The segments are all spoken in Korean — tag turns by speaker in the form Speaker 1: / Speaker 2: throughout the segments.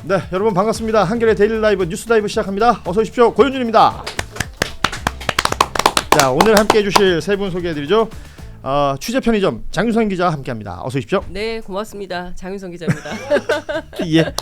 Speaker 1: 네, 여러분 반갑습니다. 한겨레 데일리 라이브 뉴스 라이브 시작합니다. 어서 오십시오. 고현준입니다. 자, 오늘 함께해 주실 세 분 소개해드리죠. 취재 편의점 장윤선 기자 함께합니다. 어서 오십시오.
Speaker 2: 네, 고맙습니다. 장윤선 기자입니다.
Speaker 1: 예.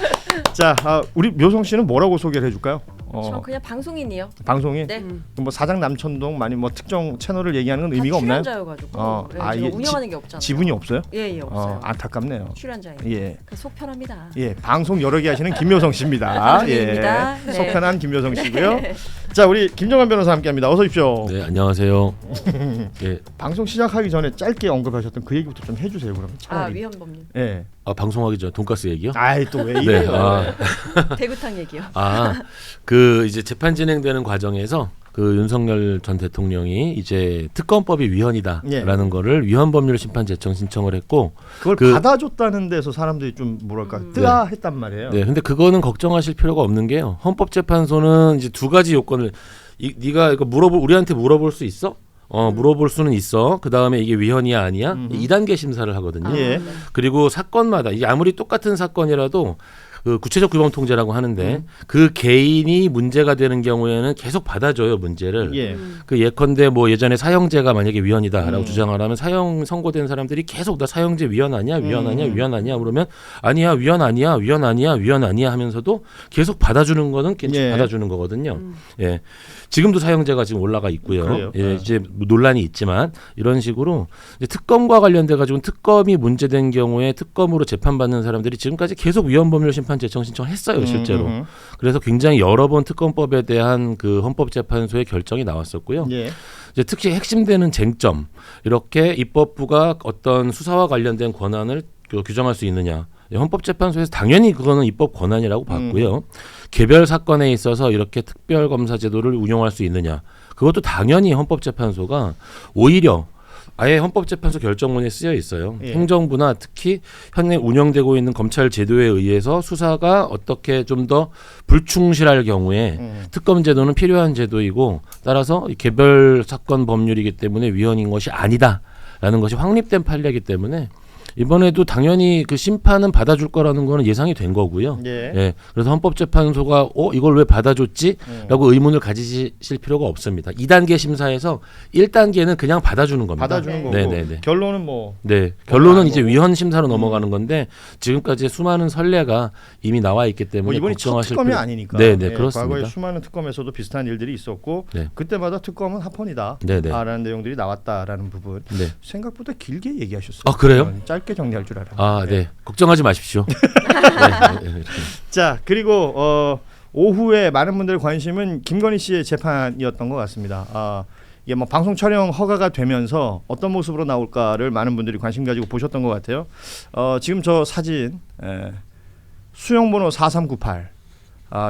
Speaker 1: 자, 우리 묘성 씨는 뭐라고 소개를 해줄까요?
Speaker 3: 저 그냥 방송인이요.
Speaker 1: 방송인?
Speaker 3: 네.
Speaker 1: 뭐 사장 남천동 많이 뭐 특정 채널을 얘기하는 건 의미가 없나요?
Speaker 3: 출연자여가지고 네, 제가 운영하는 게 없잖아요.
Speaker 1: 지분이 없어요?
Speaker 3: 예, 없어요.
Speaker 1: 안타깝네요.
Speaker 3: 출연자예요.
Speaker 1: 예.
Speaker 3: 속 편합니다.
Speaker 1: 예, 방송 여러 개 하시는 김묘성 씨입니다.
Speaker 3: 입니다.
Speaker 1: 예, 속편한 김묘성 씨고요. 자, 우리 김정환 변호사 함께합니다. 어서 오십시오.
Speaker 4: 네, 안녕하세요.
Speaker 1: 예, 방송 시작하기 전에 짧게 언급하셨던 그 얘기부터 좀 해주세요. 그러면 차라리.
Speaker 3: 위헌법률.
Speaker 1: 예.
Speaker 4: 방송하기 전에 돈가스 얘기요?
Speaker 1: 아이 또 왜
Speaker 4: 네.
Speaker 1: 이래요?
Speaker 3: 대구탕 얘기요.
Speaker 4: 그 이제 재판 진행되는 과정에서 그 윤석열 전 대통령이 이제 특검법이 위헌이다라는
Speaker 1: 예.
Speaker 4: 거를 위헌법률 심판 제청 신청을 했고
Speaker 1: 그걸 받아줬다는 데서 사람들이 좀 뭐랄까 뜨아했단 말이에요.
Speaker 4: 네, 근데 그거는 걱정하실 필요가 없는 게요. 헌법재판소는 이제 두 가지 요건을 네가 이거 우리한테 물어볼 수 있어? 물어볼 수는 있어. 그 다음에 이게 위헌이야 아니야? 2단계 심사를 하거든요.
Speaker 1: 예.
Speaker 4: 그리고 사건마다 이게 아무리 똑같은 사건이라도 그 구체적 규범 통제라고 하는데 그 개인이 문제가 되는 경우에는 계속 받아줘요 문제를.
Speaker 1: 예.
Speaker 4: 그 예컨대 뭐 예전에 사형제가 만약에 위헌이다라고 주장을 하면 사형 선고된 사람들이 계속 나 사형제 위헌 아니야 위헌 아니야 위헌 아니야 그러면 아니야 위헌 아니야 위헌 아니야 위헌 아니야 하면서도 계속 받아주는 거는
Speaker 1: 예.
Speaker 4: 받아주는 거거든요. 예. 지금도 사형제가 지금 올라가 있고요.
Speaker 1: 그래요?
Speaker 4: 예, 이제 논란이 있지만 이런 식으로 이제 특검과 관련돼 가지고 특검이 문제된 경우에 특검으로 재판받는 사람들이 지금까지 계속 위헌법률 심판 제청 신청했어요 실제로. 그래서 굉장히 여러 번 특검법에 대한 그 헌법재판소의 결정이 나왔었고요.
Speaker 1: 예.
Speaker 4: 이제 특히 핵심되는 쟁점 이렇게 입법부가 어떤 수사와 관련된 권한을 규정할 수 있느냐. 헌법재판소에서 당연히 그거는 입법 권한이라고 봤고요. 개별 사건에 있어서 이렇게 특별검사 제도를 운용할 수 있느냐. 그것도 당연히 헌법재판소가 오히려 아예 헌법재판소 결정문에 쓰여 있어요.
Speaker 1: 예.
Speaker 4: 행정부나 특히 현재 운영되고 있는 검찰 제도에 의해서 수사가 어떻게 좀 더 불충실할 경우에 특검 제도는 필요한 제도이고 따라서 개별 사건 법률이기 때문에 위헌인 것이 아니다라는 것이 확립된 판례이기 때문에 이번에도 당연히 그 심판은 받아줄 거라는 거는 예상이 된 거고요.
Speaker 1: 예.
Speaker 4: 예. 그래서 헌법재판소가 이걸 왜 받아줬지?라고 의문을 가지실 필요가 없습니다. 2단계 심사에서 1단계는 그냥 받아주는 겁니다.
Speaker 1: 받아주는 거고.
Speaker 4: 네네네.
Speaker 1: 결론은 뭐.
Speaker 4: 네, 결론은 이제 위헌 심사로 넘어가는 건데 지금까지 수많은 선례가 이미 나와 있기 때문에
Speaker 1: 뭐 이번이 첫
Speaker 4: 걱정하실
Speaker 1: 특검이
Speaker 4: 필요.
Speaker 1: 아니니까.
Speaker 4: 네네
Speaker 1: 예,
Speaker 4: 그렇습니다.
Speaker 1: 과거에 수많은 특검에서도 비슷한 일들이 있었고
Speaker 4: 네.
Speaker 1: 그때마다 특검은 합헌이다.
Speaker 4: 네네.
Speaker 1: 라는 내용들이 나왔다라는 부분.
Speaker 4: 네.
Speaker 1: 생각보다 길게 얘기하셨어요.
Speaker 4: 아, 그래요?
Speaker 1: 짧게 정리할 줄 알았는데.
Speaker 4: 네. 걱정하지 마십시오. 네.
Speaker 1: 자, 그리고 오후에 많은 분들의 관심은 김건희 씨의 재판이었던 것 같습니다. 이게 뭐 방송 촬영 허가가 되면서 어떤 모습으로 나올까를 많은 분들이 관심 가지고 보셨던 것 같아요. 지금 저 사진 수용번호 4398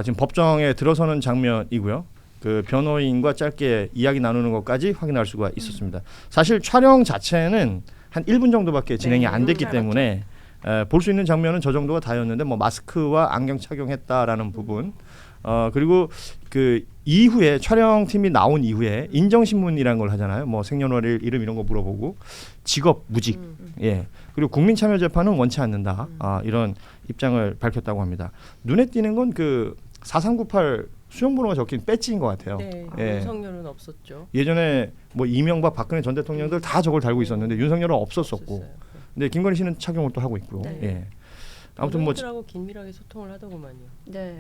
Speaker 1: 지금 법정에 들어서는 장면이고요. 그 변호인과 짧게 이야기 나누는 것까지 확인할 수가 있었습니다. 사실 촬영 자체는 한 1분 정도밖에 진행이 안 됐기 때문에 볼 수 있는 장면은 저 정도가 다였는데 뭐 마스크와 안경 착용했다라는 부분 그리고 그 이후에 촬영팀이 나온 이후에 인정신문이라는 걸 하잖아요. 뭐 생년월일 이름 이런 거 물어보고 직업 무직 예 그리고 국민참여재판은 원치 않는다 이런 입장을 밝혔다고 합니다. 눈에 띄는 건 그 4398 수용번호가 적힌 배지인 것 같아요.
Speaker 2: 네,
Speaker 1: 예.
Speaker 2: 윤석열은 없었죠.
Speaker 1: 예전에 뭐 이명박 박근혜 전 대통령들 다 저걸 달고 있었는데 윤석열은 없었었고
Speaker 2: 없었어요.
Speaker 1: 근데 김건희 씨는 착용을 또 하고 있고
Speaker 3: 네.
Speaker 1: 예. 아무튼 뭐
Speaker 2: 변호인들하고 긴밀하게 소통을 하더구만요.
Speaker 3: 네.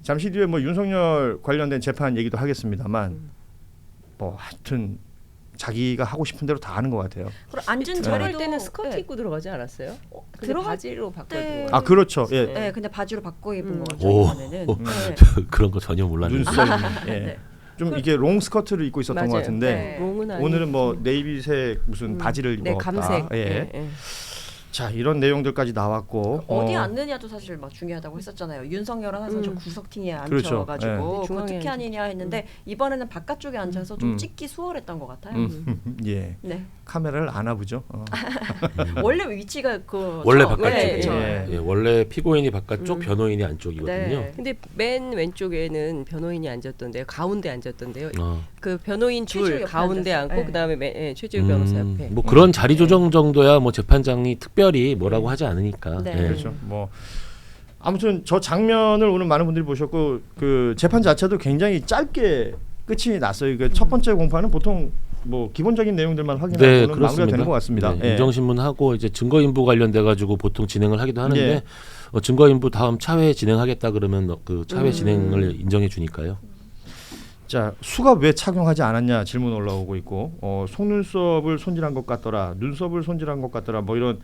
Speaker 1: 잠시 뒤에 뭐 윤석열 관련된 재판 얘기도 하겠습니다만 뭐 하여튼 자기가 하고 싶은 대로 다 하는 것 같아요.
Speaker 3: 그리고 앉은
Speaker 2: 들어갈
Speaker 3: 자리도
Speaker 2: 때는 스커트 입고 들어가지 않았어요? 근데
Speaker 3: 들어갈
Speaker 2: 바지로 바꿔
Speaker 3: 때-
Speaker 2: 입고.
Speaker 1: 아 그렇죠. 예.
Speaker 3: 네, 근데 바지로 바꿔 입은 것 같아요.
Speaker 4: 오.
Speaker 3: 이번에는. 네.
Speaker 4: 그런 거 전혀 몰랐는데.
Speaker 1: 눈썹이 예.
Speaker 3: 네.
Speaker 1: 좀 이게 롱 스커트를 입고 있었던
Speaker 2: 맞아요.
Speaker 1: 것 같은데
Speaker 3: 네.
Speaker 2: 롱은 아니고.
Speaker 1: 오늘은 뭐 네이비색 무슨 바지를
Speaker 2: 네,
Speaker 1: 입었다.
Speaker 2: 감색.
Speaker 1: 예.
Speaker 2: 예, 예.
Speaker 1: 자 이런 내용들까지 나왔고
Speaker 3: 어디 앉느냐도 사실 막 중요하다고 했었잖아요. 윤석열은 항상 저 구석팅에
Speaker 1: 그렇죠.
Speaker 3: 앉혀가지고
Speaker 1: 네.
Speaker 3: 그거
Speaker 2: 중앙에
Speaker 3: 특혜 아니냐 했는데 이번에는 바깥쪽에 앉아서 좀 찍기 수월했던 것 같아요.
Speaker 1: 예
Speaker 3: 네.
Speaker 1: 카메라를 안 아부죠.
Speaker 3: 원래 위치가
Speaker 4: 원래
Speaker 3: 저-
Speaker 4: 바깥쪽에
Speaker 3: 네, 그쵸.
Speaker 4: 예, 원래 피고인이 바깥쪽, 변호인이 안쪽이거든요.
Speaker 3: 네.
Speaker 2: 근데 맨 왼쪽에는 변호인이 앉았던데요. 가운데 앉았던데요.
Speaker 4: 어.
Speaker 2: 그 변호인
Speaker 3: 최지우
Speaker 2: 둘
Speaker 3: 옆에
Speaker 2: 가운데
Speaker 3: 앉았어요.
Speaker 2: 앉고
Speaker 3: 네.
Speaker 2: 그다음에 최지우 변호사 옆에.
Speaker 4: 뭐 그런 자리 조정 정도야 뭐 재판장이 특별히 뭐라고 하지 않으니까.
Speaker 3: 네.
Speaker 4: 예.
Speaker 1: 그렇죠. 뭐 아무튼 저 장면을 오늘 많은 분들이 보셨고 그 재판 자체도 굉장히 짧게 끝이 났어요. 그 첫 번째 공판은 보통 뭐 기본적인 내용들만 확인하고는 마무리가 되는 것 같습니다.
Speaker 4: 네, 인정신문하고 이제 증거인부 관련돼 가지고 보통 진행을 하기도 하는데
Speaker 1: 예.
Speaker 4: 증거인부 다음 차회 진행하겠다 그러면 그 차회 진행을 인정해 주니까요.
Speaker 1: 자, 수갑 왜 착용하지 않았냐 질문 올라오고 있고 속눈썹을 손질한 것 같더라, 눈썹을 손질한 것 같더라, 뭐 이런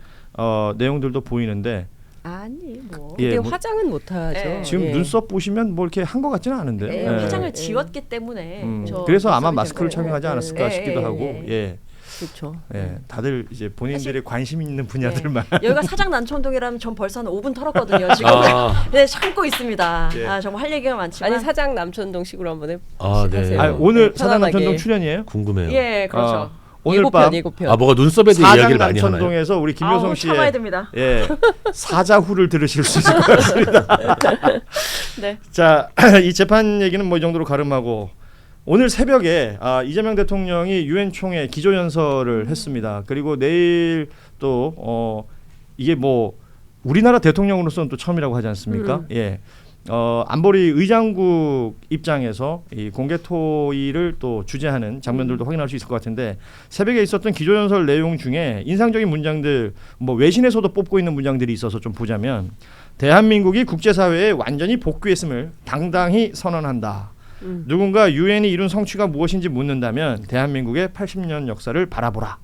Speaker 1: 내용들도 보이는데
Speaker 3: 아니 뭐.
Speaker 1: 예,
Speaker 2: 근데
Speaker 1: 뭐-
Speaker 2: 화장은 못하죠.
Speaker 3: 네.
Speaker 1: 지금
Speaker 2: 예.
Speaker 1: 눈썹 보시면 뭐 이렇게 한 것 같지는 않은데.
Speaker 3: 네, 화장을 지웠기 때문에
Speaker 1: 그래서 아마
Speaker 3: 눈썹이
Speaker 1: 마스크를
Speaker 3: 된 거예요.
Speaker 1: 착용하지 않았을까
Speaker 3: 예,
Speaker 1: 싶기도
Speaker 3: 예,
Speaker 1: 하고,
Speaker 3: 예.
Speaker 1: 예,
Speaker 2: 그렇죠.
Speaker 1: 예, 다들 이제 본인들의 관심 있는 분야들만.
Speaker 3: 여기가 사장 난촌동이라면 전 벌써 한 5분 털었거든요. 지금 네, 참고 있습니다.
Speaker 1: 예.
Speaker 3: 아, 정말 할 얘기가 많지만
Speaker 2: 아니 사장 남천동식으로 한번 해.
Speaker 4: 아, 네.
Speaker 2: 하세요.
Speaker 1: 아, 오늘
Speaker 2: 네,
Speaker 1: 사장
Speaker 2: 편안하게.
Speaker 1: 남천동 출연이에요?
Speaker 4: 궁금해요.
Speaker 3: 예, 그렇죠.
Speaker 1: 오늘 밤
Speaker 2: 예고편.
Speaker 4: 아, 뭐가 눈썹에 대해
Speaker 1: 사장
Speaker 4: 이야기를 많이 하나요?
Speaker 1: 남천동에서 우리 김효성
Speaker 3: 아우, 참아야
Speaker 1: 씨의
Speaker 3: 됩니다.
Speaker 1: 예, 사자후를 들으실 수 있을 것 같습니다.
Speaker 3: 네.
Speaker 1: 자, 이 재판 얘기는 뭐 이 정도로 가름하고 오늘 새벽에 이재명 대통령이 유엔 총회 기조연설을 했습니다. 그리고 내일 또 이게 뭐 우리나라 대통령으로서는 또 처음이라고 하지 않습니까? 예. 안보리 의장국 입장에서 이 공개 토의를 또 주재하는 장면들도 확인할 수 있을 것 같은데 새벽에 있었던 기조연설 내용 중에 인상적인 문장들, 뭐 외신에서도 뽑고 있는 문장들이 있어서 좀 보자면 대한민국이 국제사회에 완전히 복귀했음을 당당히 선언한다. 누군가 유엔이 이룬 성취가 무엇인지 묻는다면 대한민국의 80년 역사를 바라보라.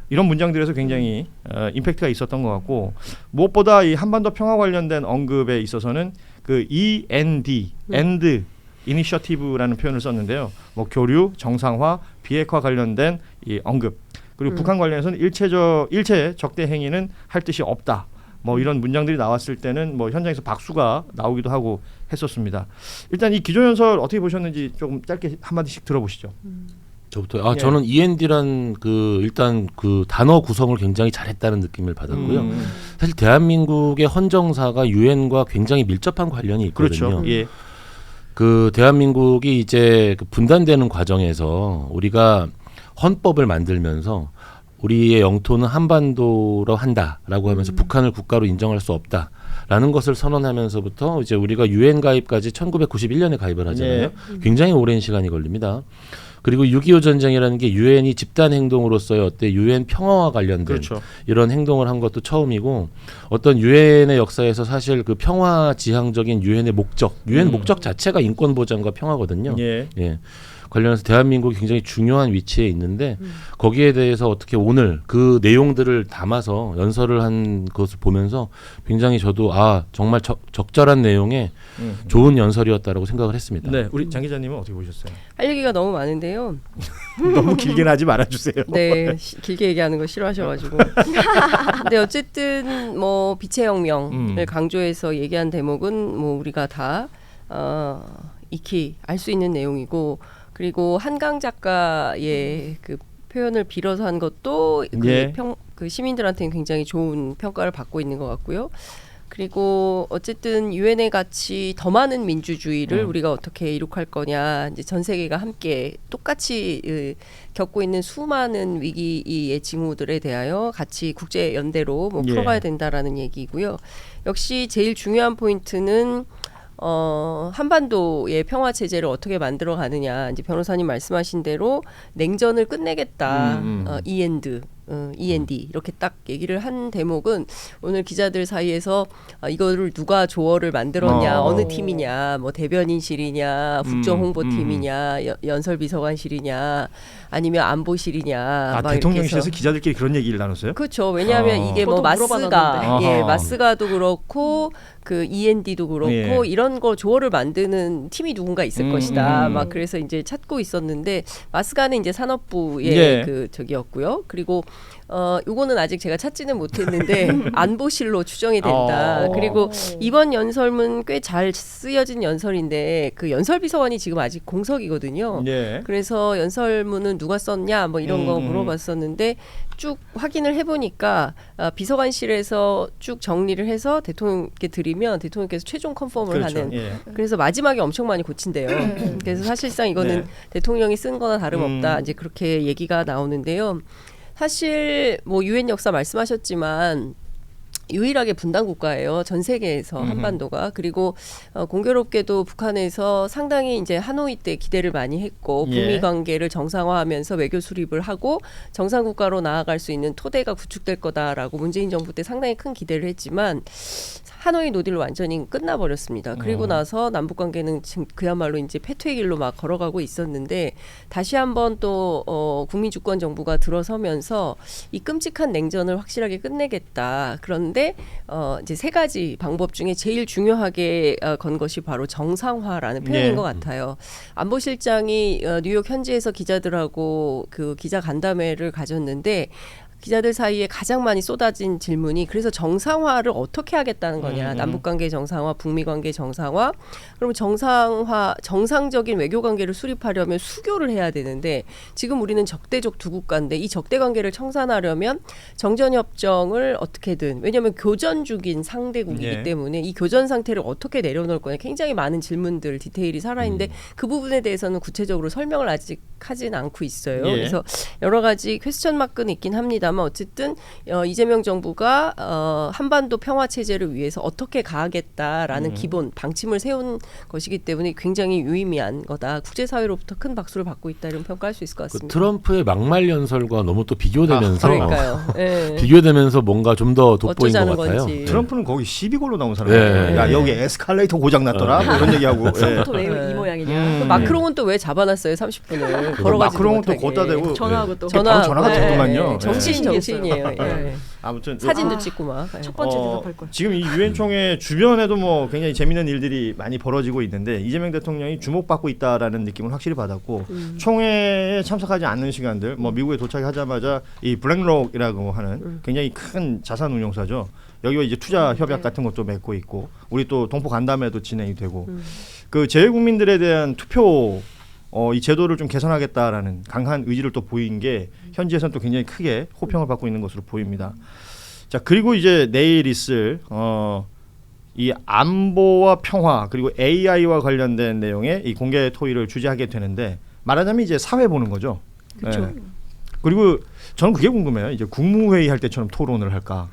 Speaker 1: 이런 문장들에서 굉장히 임팩트가 있었던 것 같고 무엇보다 이 한반도 평화 관련된 언급에 있어서는 그 END, End Initiative라는 표현을 썼는데요. 뭐 교류, 정상화, 비핵화 관련된 이 언급 그리고 북한 관련해서는 일체 적대 행위는 할 뜻이 없다. 뭐 이런 문장들이 나왔을 때는 뭐 현장에서 박수가 나오기도 하고 했었습니다. 일단 이 기조연설 어떻게 보셨는지 조금 짧게 한 마디씩 들어보시죠.
Speaker 4: 저부터
Speaker 1: 예.
Speaker 4: 저는 END란 그 일단 그 단어 구성을 굉장히 잘했다는 느낌을 받았고요. 사실 대한민국의 헌정사가 유엔과 굉장히 밀접한 관련이 있거든요.
Speaker 1: 그렇죠. 예.
Speaker 4: 그 대한민국이 이제 그 분단되는 과정에서 우리가 헌법을 만들면서 우리의 영토는 한반도로 한다라고 하면서 북한을 국가로 인정할 수 없다라는 것을 선언하면서부터 이제 우리가 유엔 가입까지 1991년에 가입을 하잖아요. 굉장히 오랜 시간이 걸립니다. 그리고 6.25 전쟁이라는 게 유엔이 집단 행동으로서의 어때 유엔 평화와 관련된
Speaker 1: 그렇죠.
Speaker 4: 이런 행동을 한 것도 처음이고 어떤 유엔의 역사에서 사실 그 평화 지향적인 유엔의 목적, 유엔 목적 자체가 인권 보장과 평화거든요.
Speaker 1: 예.
Speaker 4: 예. 관련해서 대한민국이 굉장히 중요한 위치에 있는데 거기에 대해서 어떻게 오늘 그 내용들을 담아서 연설을 한 것을 보면서 굉장히 저도 정말 적절한 내용의 좋은 연설이었다라고 생각을 했습니다.
Speaker 1: 네, 우리 장 기자님은 어떻게 보셨어요?
Speaker 2: 할 얘기가 너무 많은데요.
Speaker 1: 너무 길게는 하지 말아주세요.
Speaker 2: 네, 길게 얘기하는 거 싫어하셔가지고. 근데 어쨌든 뭐 빛의 혁명을 강조해서 얘기한 대목은 뭐 우리가 다 익히 알 수 있는 내용이고, 그리고 한강 작가의 그 표현을 빌어서 한 것도
Speaker 1: 예.
Speaker 2: 그 시민들한테는 굉장히 좋은 평가를 받고 있는 것 같고요. 그리고 어쨌든 유엔의 가치 더 많은 민주주의를 우리가 어떻게 이룩할 거냐, 이제 전 세계가 함께 똑같이 겪고 있는 수많은 위기의 징후들에 대하여 같이 국제 연대로 뭐
Speaker 1: 예.
Speaker 2: 풀어가야 된다라는 얘기고요. 역시 제일 중요한 포인트는 한반도의 평화 체제를 어떻게 만들어 가느냐. 이제 변호사님 말씀하신 대로 냉전을 끝내겠다. END 이렇게 딱 얘기를 한 대목은 오늘 기자들 사이에서 이거를 누가 조어를 만들었냐, 어느 팀이냐, 뭐 대변인실이냐, 국정홍보팀이냐, 연설비서관실이냐, 아니면 안보실이냐. 막
Speaker 1: 대통령실에서
Speaker 2: 이렇게 해서.
Speaker 1: 기자들끼리 그런 얘기를 나눴어요?
Speaker 2: 그렇죠. 왜냐하면 이게 뭐
Speaker 3: 저도
Speaker 2: 마스가, 예,
Speaker 1: 아하.
Speaker 2: 마스가도 그렇고 그 END도 그렇고
Speaker 1: 예.
Speaker 2: 이런 거 조어를 만드는 팀이 누군가 있을 것이다. 막 그래서 이제 찾고 있었는데 마스가는 이제 산업부의
Speaker 1: 예.
Speaker 2: 그 저기였고요. 그리고 요거는 아직 제가 찾지는 못했는데 안보실로 추정이 된다. 그리고 이번 연설문 꽤 잘 쓰여진 연설인데 그 연설비서관이 지금 아직 공석이거든요.
Speaker 1: 예.
Speaker 2: 그래서 연설문은 누가 썼냐 뭐 이런 거 물어봤었는데 쭉 확인을 해보니까 비서관실에서 쭉 정리를 해서 대통령께 드리면 대통령께서 최종 컨펌을
Speaker 1: 그렇죠.
Speaker 2: 하는.
Speaker 1: 예.
Speaker 2: 그래서 마지막에 엄청 많이 고친대요. 그래서 사실상 이거는
Speaker 1: 네.
Speaker 2: 대통령이 쓴 거나 다름없다. 이제 그렇게 얘기가 나오는데요. 사실 뭐 유엔 역사 말씀하셨지만 유일하게 분단 국가예요. 전 세계에서 한반도가. 그리고 공교롭게도 북한에서 상당히 이제 하노이 때 기대를 많이 했고
Speaker 1: 예.
Speaker 2: 북미 관계를 정상화하면서 외교 수립을 하고 정상 국가로 나아갈 수 있는 토대가 구축될 거다라고 문재인 정부 때 상당히 큰 기대를 했지만 하노이 노딜로 완전히 끝나버렸습니다. 그리고 나서 남북 관계는 지금 그야말로 이제 패퇴의 길로 막 걸어가고 있었는데 다시 한번 또 국민 주권 정부가 들어서면서 이 끔찍한 냉전을 확실하게 끝내겠다. 그런데 이제 세 가지 방법 중에 제일 중요하게 건 것이 바로 정상화라는 표현인
Speaker 1: 네.
Speaker 2: 것 같아요. 안보실장이 뉴욕 현지에서 기자들하고 그 기자 간담회를 가졌는데 기자들 사이에 가장 많이 쏟아진 질문이 그래서 정상화를 어떻게 하겠다는 거냐. 남북관계 정상화, 북미관계 정상화. 그러면 정상화, 정상적인 외교관계를 수립하려면 수교를 해야 되는데 지금 우리는 적대적 두 국가인데 이 적대관계를 청산하려면 정전협정을 어떻게든 왜냐하면 교전 중인 상대국이기
Speaker 1: 예.
Speaker 2: 때문에 이 교전 상태를 어떻게 내려놓을 거냐. 굉장히 많은 질문들, 디테일이 살아있는데 그 부분에 대해서는 구체적으로 설명을 아직 하진 않고 있어요.
Speaker 1: 예.
Speaker 2: 그래서 여러 가지 퀘스천 마크는 있긴 합니다만 어쨌든 이재명 정부가 한반도 평화 체제를 위해서 어떻게 가하겠다라는 기본 방침을 세운 것이기 때문에 굉장히 유의미한 거다. 국제사회로부터 큰 박수를 받고 있다 이런 평가할 수 있을 것
Speaker 4: 그
Speaker 2: 같습니다.
Speaker 4: 트럼프의 막말 연설과 너무 또 비교되면서
Speaker 2: 그러니까요. 예.
Speaker 4: 비교되면서 뭔가 좀 더 돋보인 것
Speaker 2: 어쩌자는
Speaker 4: 같아요.
Speaker 2: 건지.
Speaker 1: 트럼프는 거기 시비걸로 나온 사람이에요.
Speaker 4: 예.
Speaker 1: 야 여기 에스컬레이터 고장 났더라. 뭐 이런 얘기하고. 예.
Speaker 3: 처음부터 왜 이 모양이냐.
Speaker 2: 그 마크롱은 또 왜 잡아놨어요? 30분을 걸어가지도
Speaker 1: 마크롱은 또
Speaker 2: 못하게.
Speaker 1: 걷다 대고
Speaker 3: 전화하고 또
Speaker 1: 바로 전화가 됐더만요.
Speaker 2: 정치인이에요. 예.
Speaker 1: 아무튼
Speaker 2: 사진도 찍고 막. 예.
Speaker 3: 첫 번째 대답할 걸.
Speaker 1: 지금 이 유엔 총회 주변에도 뭐 굉장히 재미있는 일들이 많이 벌어지고 있는데 이재명 대통령이 주목받고 있다라는 느낌을 확실히 받았고 총회에 참석하지 않는 시간들 뭐 미국에 도착하자마자 이 블랙록이라고 하는 굉장히 큰 자산 운용사죠. 여기와 이제 투자 협약 같은 것도 맺고 있고 우리 또 동포 간담회도 진행이 되고 그 재외국민들에 대한 투표 이 제도를 좀 개선하겠다라는 강한 의지를 또 보인 게 현지에서는 또 굉장히 크게 호평을 받고 있는 것으로 보입니다. 자 그리고 이제 내일 있을 이 안보와 평화 그리고 AI와 관련된 내용의 이 공개 토의를 주재하게 되는데 말하자면 이제 사회 보는 거죠.
Speaker 3: 그렇죠.
Speaker 1: 그리고 저는 그게 궁금해요. 이제 국무회의 할 때처럼 토론을 할까?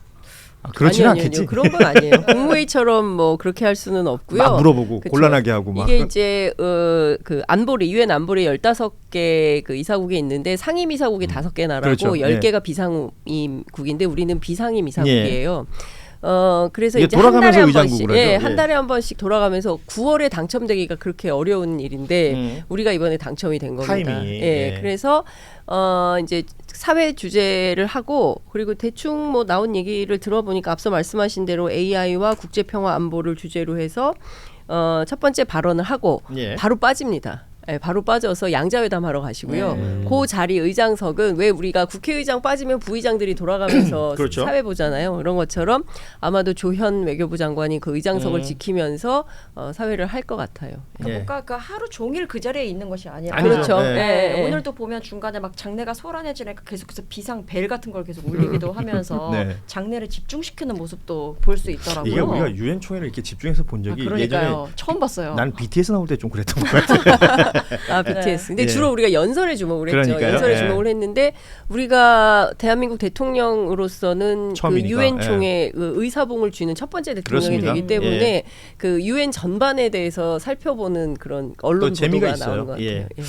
Speaker 1: 그렇지는
Speaker 2: 아니요.
Speaker 1: 않겠지.
Speaker 2: 그런 건 아니에요. 국무회의처럼 뭐 그렇게 할 수는 없고요.
Speaker 1: 막 물어보고
Speaker 2: 그쵸.
Speaker 1: 곤란하게 하고 막.
Speaker 2: 이게 이제 그 안보리 유엔 안보리 15개 그 이사국이 있는데 상임 이사국이 5개 나라고
Speaker 1: 그렇죠.
Speaker 2: 10개가 비상임국인데 우리는 비상임 이사국이에요. 그래서
Speaker 1: 이게
Speaker 2: 이제 한
Speaker 1: 돌아가면서
Speaker 2: 달에 한
Speaker 1: 의장국을
Speaker 2: 번씩,
Speaker 1: 하죠.
Speaker 2: 한
Speaker 1: 예.
Speaker 2: 달에 한 번씩 돌아가면서 9월에 당첨되기가 그렇게 어려운 일인데 우리가 이번에 당첨이 된 겁니다.
Speaker 1: 타이밍이,
Speaker 2: 예,
Speaker 1: 예.
Speaker 2: 그래서 이제 사회 주제를 하고 그리고 대충 뭐 나온 얘기를 들어보니까 앞서 말씀하신 대로 AI와 국제 평화 안보를 주제로 해서 첫 번째 발언을 하고
Speaker 1: 예.
Speaker 2: 바로 빠집니다. 예, 바로 빠져서 양자회담 하러 가시고요. 그 자리 의장석은 왜 우리가 국회의장 빠지면 부의장들이 돌아가면서
Speaker 1: 그렇죠.
Speaker 2: 사회 보잖아요. 그런 것처럼 아마도 조현 외교부 장관이 그 의장석을 지키면서 사회를 할 것 같아요.
Speaker 3: 그러니까
Speaker 1: 예.
Speaker 3: 뭔가 그 하루 종일 그 자리에 있는 것이 아니라
Speaker 1: 아니죠.
Speaker 2: 그렇죠.
Speaker 1: 네.
Speaker 3: 네,
Speaker 2: 예.
Speaker 3: 오늘도 보면 중간에 막 장내가 소란해지니까 계속해서 비상 벨 같은 걸 계속 울리기도 하면서
Speaker 1: 네.
Speaker 3: 장내를 집중시키는 모습도 볼 수 있더라고요.
Speaker 1: 이게 우리가 유엔 총회를 이렇게 집중해서 본 적이
Speaker 3: 그러니까요.
Speaker 1: 예전에
Speaker 3: 처음 봤어요.
Speaker 1: 난 BTS 나올 때 좀 그랬던 것 같아요.
Speaker 2: BTS. 근데
Speaker 1: 예.
Speaker 2: 주로 우리가 연설에 주목을 했죠.
Speaker 1: 그러니까요.
Speaker 2: 연설에
Speaker 1: 예.
Speaker 2: 주목을 했는데 우리가 대한민국 대통령으로서는 그
Speaker 1: 처음이니까.
Speaker 2: 유엔 총회 그 의사봉을 쥐는 첫 번째 대통령이
Speaker 1: 그렇습니다.
Speaker 2: 되기 때문에
Speaker 1: 예.
Speaker 2: 그 유엔 전반에 대해서 살펴보는 그런 언론
Speaker 1: 또 재미가
Speaker 2: 보도가
Speaker 1: 있어요.
Speaker 2: 나오는 것 같아요.
Speaker 1: 예.
Speaker 2: 예.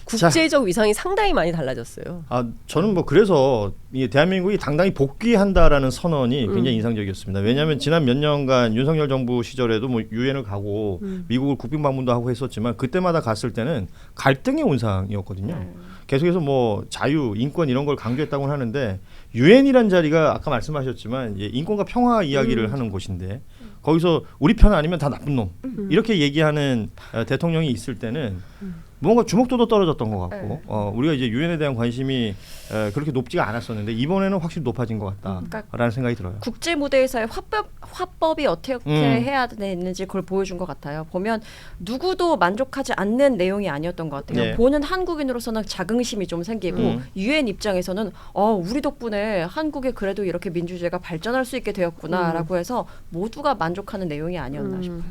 Speaker 2: 국제적 위상이 상당히 많이 달라졌어요.
Speaker 1: 저는 뭐 그래서 이 대한민국이 당당히 복귀한다라는 선언이 굉장히 인상적이었습니다. 왜냐하면 지난 몇 년간 윤석열 정부 시절에도 뭐 유엔을 가고 미국을 국빈 방문도 하고 했었지만 그때마다 갔을 때는 갈등의 온상이었거든요. 계속해서 뭐 자유, 인권 이런 걸 강조했다고 하는데 유엔이란 자리가 아까 말씀하셨지만 인권과 평화 이야기를 하는 곳인데 거기서 우리 편 아니면 다 나쁜 놈 이렇게 얘기하는 대통령이 있을 때는 뭔가 주목도도 떨어졌던 것 같고 우리가 이제 유엔에 대한 관심이 그렇게 높지가 않았었는데 이번에는 확실히 높아진 것 같다라는 생각이 들어요.
Speaker 3: 국제 무대에서의 화법이 어떻게 해야 되는지 그걸 보여준 것 같아요. 보면 누구도 만족하지 않는 내용이 아니었던 것 같아요.
Speaker 1: 네.
Speaker 3: 보는 한국인으로서는 자긍심이 좀 생기고 유엔 입장에서는 우리 덕분에 한국에 그래도 이렇게 민주주의가 발전할 수 있게 되었구나라고 해서 모두가 만족하는 내용이 아니었나 싶어요.